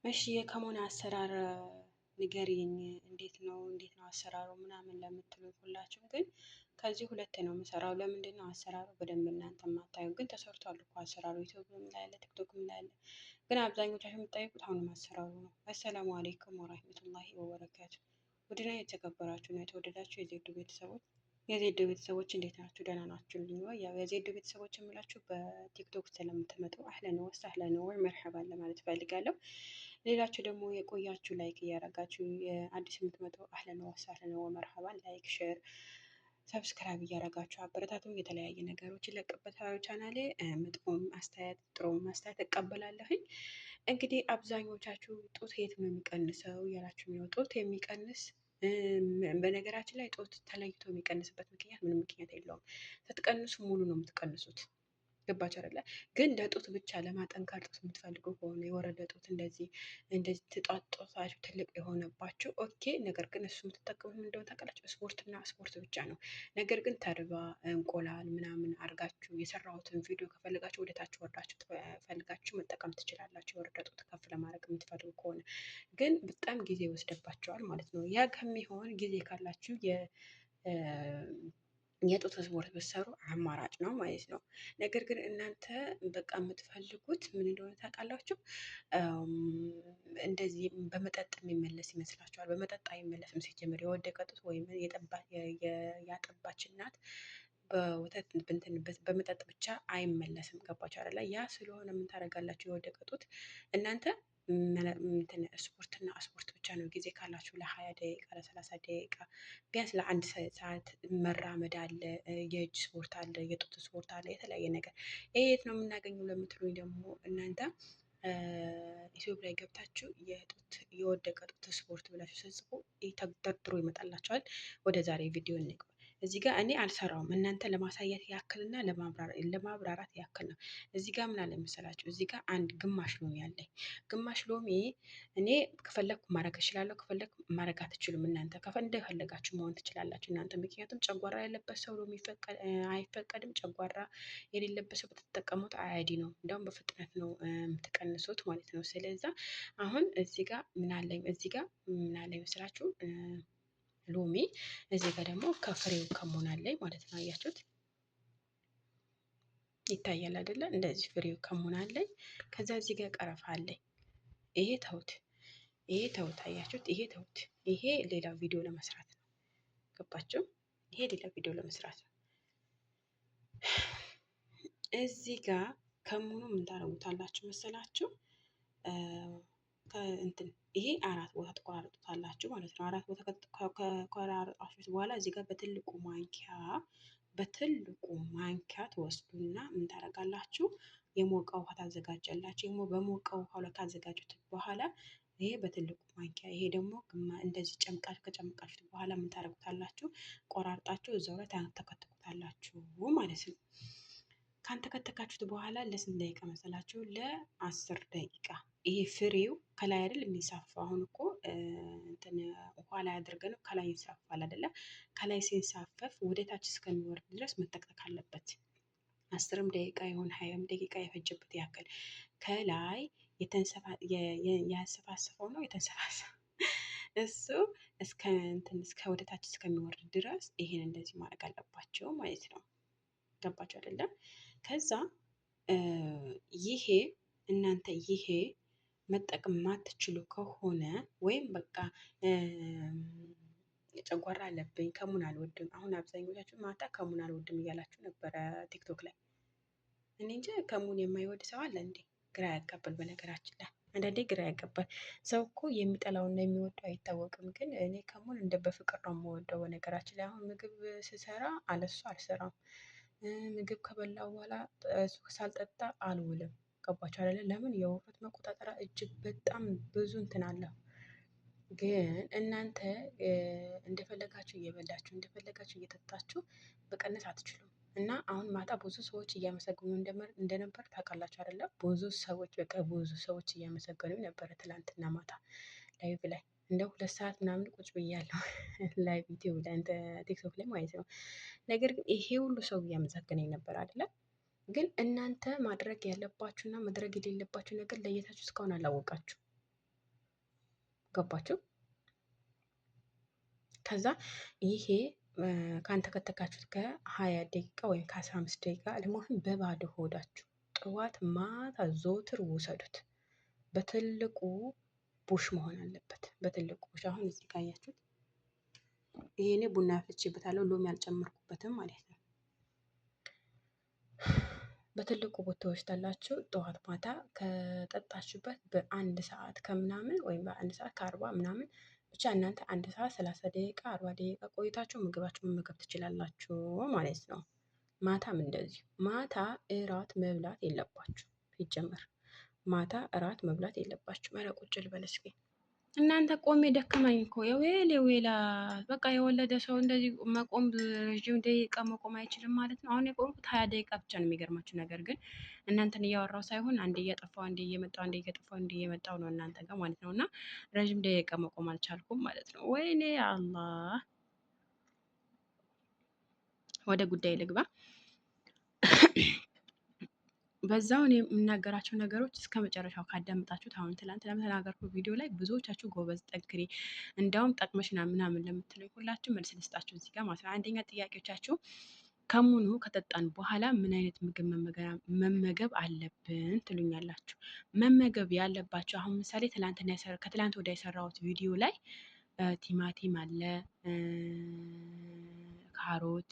እሺ የከሞን አሰራር ንገሪኝ፣ እንዴት ነው አሰራሩ ምናምን ለምትሉኝ ሁላችሁም ግን ከዚህ ሁለት ነው የምሰራው። ለምንድን ነው አሰራሩ በደንብ እናንተ ማታዩ? ግን ተሰርቷል እኮ አሰራሩ ዩቲዩብም ላይ አለ፣ ቲክቶክም ላይ አለ። ግን አብዛኞቻችሁ የምትጠይቁት አሁንም አሰራሩ ነው። አሰላሙ አሌይኩም ወራህመቱላሂ ወበረካቱ። ውድና የተከበራችሁ እና የተወደዳችሁ የዜድ ቤተሰቦች እንዴት ናችሁ? ደህና ናችሁ? ልኝ ያው የዜድ ቤተሰቦች የምላችሁ በቲክቶክ ስለምትመጡ አህለን ወሰህለን መርሐባን ለማለት ፈልጋለሁ። ሌላችሁ ደግሞ የቆያችሁ ላይክ እያደረጋችሁ አዲስ የምትመጡ አህለን ወሰህለን ወመርሐባን፣ ላይክ ሼር ሰብስክራይብ እያደረጋችሁ አበረታቱ። የተለያየ ነገሮች ይለቅበታል ቻናሌ። መጥፎም አስተያየት ጥሩም አስተያየት እቀበላለሁኝ። እንግዲህ አብዛኞቻችሁ ጡት የት ነው የሚቀንሰው እያላችሁ ነው። ጡት የሚቀንስ በነገራችን ላይ ጡት ተለይቶ የሚቀንስበት ምክንያት ምንም ምክንያት የለውም። ስትቀንሱ ሙሉ ነው የምትቀንሱት። ገባችሁ አይደለ? ግን ለጡት ብቻ ለማጠንከር ጡት የምትፈልጉ ከሆነ የወረደ ጡት እንደዚህ ጡታችሁ ትልቅ የሆነባችሁ ኦኬ። ነገር ግን እሱ የምትጠቀሙት እንደሆነ ታውቃላችሁ፣ ስፖርትና ስፖርት ብቻ ነው። ነገር ግን ተርባ እንቁላል ምናምን አድርጋችሁ የሰራሁትን ቪዲዮ ከፈልጋችሁ ወደታችሁ ወርዳችሁ ፈልጋችሁ መጠቀም ትችላላችሁ። የወረደ ጡት ከፍ ለማድረግ የምትፈልጉ ከሆነ ግን በጣም ጊዜ ይወስደባቸዋል ማለት ነው። ያ ከሚሆን ጊዜ ካላችሁ የጡት ስፖርት ብትሰሩ አማራጭ ነው ማለት ነው። ነገር ግን እናንተ በቃ የምትፈልጉት ምን እንደሆነ ታውቃላችሁ? እንደዚህ በመጠጥ የሚመለስ ይመስላችኋል? በመጠጥ አይመለስም። ሲጀምር የወደቀ ጡት ወይም ያጠባች እናት በወተት በመጠጥ ብቻ አይመለስም። ገባችሁ አይደለ? ያ ስለሆነ ምን ታደርጋላችሁ? የወደቀ ጡት እናንተ ስፖርትና ስፖርት ብቻ ነው። ጊዜ ካላችሁ ለ20 ደቂቃ ለ30 ደቂቃ ቢያንስ ለአንድ ሰዓት መራመድ አለ፣ የእጅ ስፖርት አለ፣ የጡት ስፖርት አለ፣ የተለያየ ነገር። ይሄ የት ነው የምናገኘው ለምትሉኝ ደግሞ እናንተ ኢትዮጵያ ላይ ገብታችሁ የወደቀ ጡት ስፖርት ብላችሁ ስትጽፉ ተደርድሮ ይመጣላችኋል። ወደ ዛሬ ቪዲዮ እንግባ። እዚህ ጋር እኔ አልሰራውም፣ እናንተ ለማሳየት ያክልና ለማብራራት ያክል ነው። እዚህ ጋር ምን አለ መሰላችሁ? እዚህ ጋር አንድ ግማሽ ሎሚ አለኝ። ግማሽ ሎሚ እኔ ከፈለግኩ ማድረግ እችላለሁ፣ ከፈለግኩ ማድረግ አትችሉም። እናንተ እንደፈለጋችሁ መሆን ትችላላችሁ እናንተ። ምክንያቱም ጨጓራ ያለበት ሰው ሎሚ አይፈቀድም። ጨጓራ የሌለበት ሰው ብትጠቀሙት አያዲ ነው፣ እንዲያውም በፍጥነት ነው የምትቀንሱት ማለት ነው። ስለዛ አሁን እዚህ ጋር ምን አለኝ መስላችሁ? ሎሚ። እዚህ ጋር ደግሞ ከፍሬው ከሞን አለኝ ማለት ነው። አያችሁት? ይታያል አይደለ? እንደዚህ ፍሬው ከሞን አለኝ። ከዛ እዚህ ጋር ቀረፋ አለኝ። ይሄ ተውት፣ አያችሁት? ይሄ ተውት። ይሄ ሌላ ቪዲዮ ለመስራት ነው። ገባችሁ? ይሄ ሌላ ቪዲዮ ለመስራት ነው። እዚህ ጋር ከሙኑ ምን ታደርጉታላችሁ መሰላችሁ? ይሄ 4 ቦታ ትቆራርጡታላችሁ ማለት ነው። 4 ቦታ ከቆራረጣችሁት በኋላ እዚህ ጋር በትልቁ ማንኪያ ትወስዱና ምን ታደርጋላችሁ? የሞቀ ውሃ ታዘጋጃላችሁ። በሞቀ ውሃ ላይ ካዘጋጁት በኋላ ይሄ በትልቁ ማንኪያ፣ ይሄ ደግሞ እንደዚህ ከጨምቃችሁት በኋላ ምን ታደርጉታላችሁ? ቆራርጣችሁ እዛው ላይ ታንተከትኩታላችሁ ማለት ነው። ካንተከተካችሁት በኋላ ለስንት ደቂቃ መሰላችሁ? ለ10 ደቂቃ። ይሄ ፍሬው ከላይ አይደል የሚንሳፈው? አሁን እኮ ውሃ ላይ አድርገን ከላይ ይንሳፋል አይደለ? ከላይ ሲንሳፈፍ ወደ ታች እስከሚወርድ ድረስ መጠቅጠቅ አለበት። 10 ደቂቃ ይሁን 20 ደቂቃ የፈጀበት ያክል ከላይ ያንሰፋሰፈው ነው የተንሰፋሰፈ እሱ እስከ ወደ ታች እስከሚወርድ ድረስ ይሄን እንደዚህ ማድረግ አለባቸው ማለት ነው። ገባችሁ አይደለም? ከዛ እናንተ ይሄ መጠቀም ማትችሉ ከሆነ ወይም በቃ ጨጓራ አለብኝ ከሙን አልወድም። አሁን አብዛኞቻችሁ ማታ ከሙን አልወድም እያላችሁ ነበረ ቲክቶክ ላይ። እኔ እንጂ ከሙን የማይወድ ሰው አለ እንዴ? ግራ ያጋባል። በነገራችን ላይ አንዳንዴ ግራ ያጋባል። ሰው እኮ የሚጠላውና የሚወደው አይታወቅም። ግን እኔ ከሙን እንደ በፍቅር ነው የምወደው። በነገራችን ላይ አሁን ምግብ ስሰራ አለሱ አልሰራም። ምግብ ከበላው በኋላ ሳልጠጣ አልውልም። ገባችሁ አይደለ? ለምን? የውፍረት መቆጣጠሪያ እጅግ በጣም ብዙ እንትን አለው። ግን እናንተ እንደፈለጋችሁ እየበላችሁ እንደፈለጋችሁ እየጠጣችሁ መቀነስ አትችሉም። እና አሁን ማታ ብዙ ሰዎች እያመሰገኑ እንደነበር ታውቃላችሁ አይደለም? ብዙ ሰዎች እያመሰገኑ ነበረ ትላንትና ማታ ላይቭ ላይ እንደ 2 ሰዓት ምናምን ቁጭ ብያለሁ ላይቭ ዩቲዩብ ላይ ቲክቶክ ላይ ማለት ነው። ነገር ግን ይሄ ሁሉ ሰው እያመሰገነኝ ነበር አይደለም? ግን እናንተ ማድረግ ያለባችሁና ማድረግ የሌለባችሁ ነገር ለየታችሁ እስካሁን አላወቃችሁ። ገባችሁ? ከዛ ይሄ ካንተከተካችሁት ከ20 ደቂቃ ወይም ከ15 ደቂቃ ለመሆን በባዶ ሆዳችሁ ጠዋት ማታ ዘውትር ውሰዱት። በትልቁ ቡሽ መሆን አለበት። በትልቁ ቡሽ። አሁን እዚህ ጋር አያችሁት? ይሄኔ ቡና አፍልቼበታለሁ፣ ሎሚ አልጨመርኩበትም ማለት ነው። በትልቁ ቦታ ወስዳላችሁ ጠዋት ማታ ከጠጣችሁበት በአንድ ሰዓት ከምናምን ወይም በአንድ ሰዓት ከ40 ምናምን ብቻ እናንተ 1 ሰዓት 30 ደቂቃ 40 ደቂቃ ቆይታችሁ ምግባችሁ መመገብ ትችላላችሁ ማለት ነው። ማታም እንደዚሁ። ማታ እራት መብላት የለባችሁ ይጀመር። ማታ እራት መብላት የለባችሁ። ኧረ ቁጭ ልበል እስኪ እናንተ። ቆሜ ደከመኝ እኮ የዌል የዌላ በቃ የወለደ ሰው እንደዚህ መቆም ረዥም ደቂቃ መቆም አይችልም ማለት ነው። አሁን የቆምኩት 20 ደቂቃ ብቻ ነው። የሚገርማችሁ ነገር ግን እናንተን እያወራው ሳይሆን አንዴ እያጠፋው አንዴ እየመጣው አንዴ እየጠፋው አንዴ እየመጣው ነው እናንተ ጋር ማለት ነው። እና ረዥም ደቂቃ መቆም አልቻልኩም ማለት ነው። ወይኔ አላህ። ወደ ጉዳይ ልግባ። በዛውን የምናገራቸው ነገሮች እስከ መጨረሻው ካዳምጣችሁት አሁን ትላንት ለምተናገርኩ ቪዲዮ ላይ ብዙዎቻችሁ ጎበዝ ጠንክሪ፣ እንዲያውም ጠቅመሽና ምናምን ለምትለኝ ሁላችሁ መልስ ልስጣችሁ እዚህ ጋር ማለት ነው። አንደኛ ጥያቄዎቻችሁ ከሙኑ ከጠጣን በኋላ ምን አይነት ምግብ መመገብ አለብን ትሉኛላችሁ። መመገብ ያለባቸው አሁን ምሳሌ ከትላንት ወደ የሰራሁት ቪዲዮ ላይ ቲማቲም አለ፣ ካሮት፣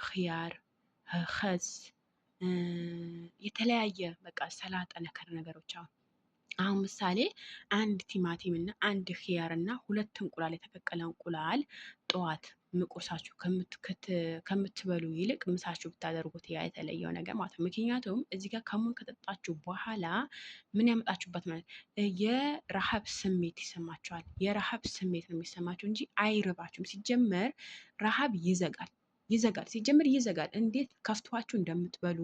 ኪያር፣ ከስ የተለያየ በቃ ሰላጣ ነከር ነገሮች አሁን ምሳሌ አንድ ቲማቲም እና አንድ ኪያር እና 2 እንቁላል የተቀቀለ እንቁላል ጠዋት ቁርሳችሁ ከምትበሉ ይልቅ ምሳችሁ ብታደርጉት ያ የተለየው ነገር ማለት ነው። ምክንያቱም እዚህ ጋር ከሙን ከጠጣችሁ በኋላ ምን ያመጣችሁበት ማለት የረሃብ ስሜት ይሰማችኋል። የረሃብ ስሜት ነው የሚሰማችሁ እንጂ አይርባችሁም። ሲጀመር ረሃብ ይዘጋል ሲጀምር ይዘጋል። እንዴት ከፍቷችሁ እንደምትበሉ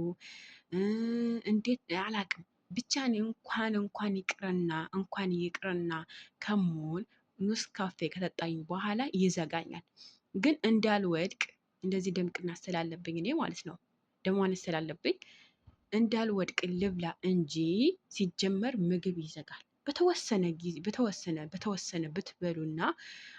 እንዴት አላቅም። ብቻ እንኳን ይቅርና ከሙን ኑስ ካፌ ከጠጣኝ በኋላ ይዘጋኛል። ግን እንዳልወድቅ እንደዚህ ደምቅና ስላለብኝ እኔ ማለት ነው ደሟን ስላለብኝ እንዳልወድቅ ልብላ እንጂ ሲጀመር ምግብ ይዘጋል። በተወሰነ ጊዜ በተወሰነ ብትበሉና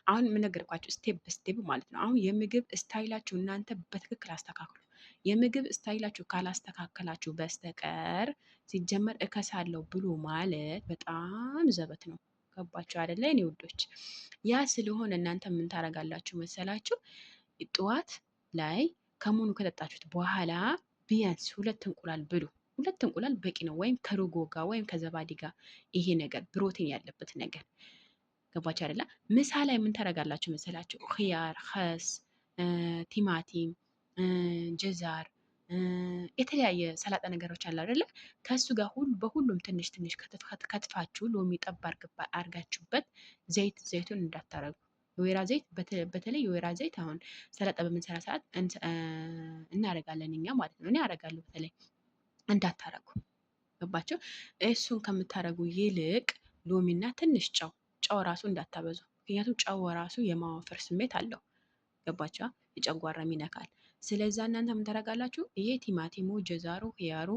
አሁን የምነገርኳችሁ ስቴፕ በስቴፕ ማለት ነው። አሁን የምግብ ስታይላችሁ እናንተ በትክክል አስተካክሉ። የምግብ ስታይላችሁ ካላስተካከላችሁ በስተቀር ሲጀመር እከሳለሁ ብሎ ማለት በጣም ዘበት ነው። ገባችሁ አይደለ? እኔ ውዶች፣ ያ ስለሆነ እናንተ ምን ታረጋላችሁ መሰላችሁ? ጠዋት ላይ ከሙኑ ከጠጣችሁት በኋላ ቢያንስ 2 እንቁላል ብሉ። 2 እንቁላል በቂ ነው። ወይም ከሩጎ ጋር ወይም ከዘባዲ ጋር ይሄ ነገር ፕሮቲን ያለበት ነገር ገባችሁ አይደለ? ምሳ ላይ ምን ታረጋላችሁ መሰላችሁ? ኪያር፣ ከስ፣ ቲማቲም፣ ጀዛር የተለያየ ሰላጣ ነገሮች አለ አይደለ? ከሱ ጋር በሁሉም ትንሽ ትንሽ ከትፋችሁ ሎሚ ጠብ አርጋችሁበት ዘይቱን እንዳታረጉ። የወይራ ዘይት በተለይ የወይራ ዘይት አሁን ሰላጣ በምንሰራ ሰዓት እናረጋለን እኛ ማለት ነው። እኔ አረጋለሁ። በተለይ እንዳታረጉ። ገባችሁ? እሱን ከምታረጉ ይልቅ ሎሚና ትንሽ ጨው ራሱ እንዳታበዙ። ምክንያቱም ጨው ራሱ የማወፈር ስሜት አለው። ገባችሁ? የጨጓራም ይነካል። ስለዛ እናንተ ምን ታደርጋላችሁ? ይሄ ቲማቲሙ፣ ጀዛሩ፣ ኪያሩ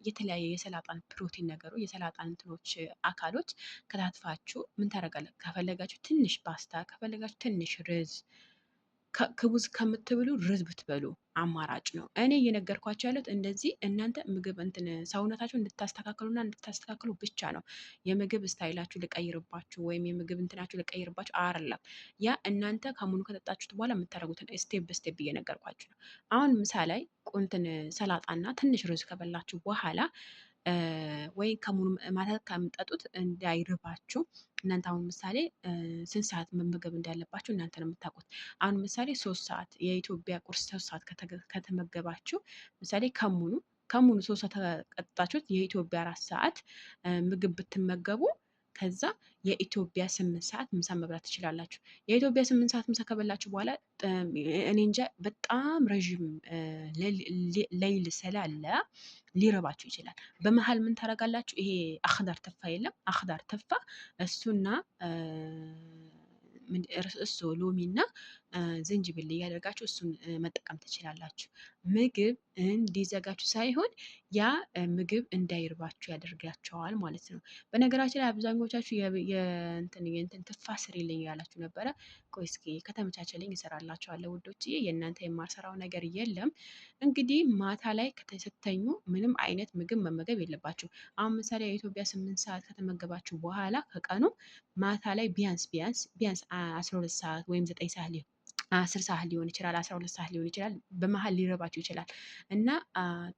የተለያየ የሰላጣን ፕሮቲን ነገሩ የሰላጣን እንትኖች አካሎች ከታትፋችሁ ምን ታደርጋላችሁ? ከፈለጋችሁ ትንሽ ፓስታ፣ ከፈለጋችሁ ትንሽ ርዝ ክቡዝ ከምትብሉ ርዝ ብትበሉ አማራጭ ነው። እኔ እየነገርኳቸው ያሉት እንደዚህ እናንተ ምግብ ሰውነታችሁ እንድታስተካክሉና እንድታስተካክሉ ብቻ ነው። የምግብ ስታይላችሁ ልቀይርባችሁ ወይም የምግብ እንትናችሁ ልቀይርባችሁ አይደለም። ያ እናንተ ከሙኑ ከጠጣችሁት በኋላ የምታደርጉትን ስቴፕ በስቴፕ እየነገርኳችሁ ነው። አሁን ምሳ ላይ ሰላጣና ትንሽ ሩዝ ከበላችሁ በኋላ ወይ ከሙኑ ማታ ከምጠጡት እንዳይርባችሁ እናንተ አሁን ምሳሌ ስንት ሰዓት መመገብ እንዳለባችሁ እናንተ ነው የምታውቁት። አሁን ምሳሌ 3 ሰዓት የኢትዮጵያ ቁርስ 3 ሰዓት ከተመገባችሁ ምሳሌ ከሙኑ 3 ሰዓት ከጠጣችሁት የኢትዮጵያ 4 ሰዓት ምግብ ብትመገቡ ከዛ የኢትዮጵያ 8 ሰዓት ምሳ መብላት ትችላላችሁ። የኢትዮጵያ 8 ሰዓት ምሳ ከበላችሁ በኋላ እኔ እንጃ በጣም ረዥም ሌይል ስላለ ሊረባችሁ ይችላል። በመሀል ምን ታደርጋላችሁ? ይሄ አክዳር ተፋ የለም አክዳር ተፋ እሱና እሱ ሎሚና ዝንጅብል እያደረጋችሁ እሱን መጠቀም ትችላላችሁ። ምግብ እንዲዘጋችሁ ሳይሆን ያ ምግብ እንዳይርባችሁ ያደርጋቸዋል ማለት ነው። በነገራችን ላይ አብዛኞቻችሁ የእንትን ትፋ ስሪልኝ ያላችሁ ነበረ። ቆይ እስኪ ከተመቻቸልኝ እሰራላችኋለሁ ውዶችዬ። የእናንተ የማልሰራው ነገር የለም። እንግዲህ ማታ ላይ ከተሰተኙ ምንም አይነት ምግብ መመገብ የለባችሁ። አሁን ምሳሌ የኢትዮጵያ 8 ሰዓት ከተመገባችሁ በኋላ ከቀኑ ማታ ላይ ቢያንስ 12 ሰዓት ወይም 9 ሰዓት 10 ሰዓት ሊሆን ይችላል፣ 12 ሰዓት ሊሆን ይችላል። በመሀል ሊረባችሁ ይችላል እና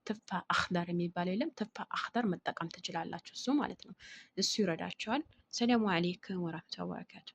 ትፋ አክዳር የሚባለው የለም። ትፋ አክዳር መጠቀም ትችላላችሁ። እሱ ማለት ነው። እሱ ይረዳቸዋል። ሰላሙ አሌይኩም ወራህመቱላሂ ወበረካቱ።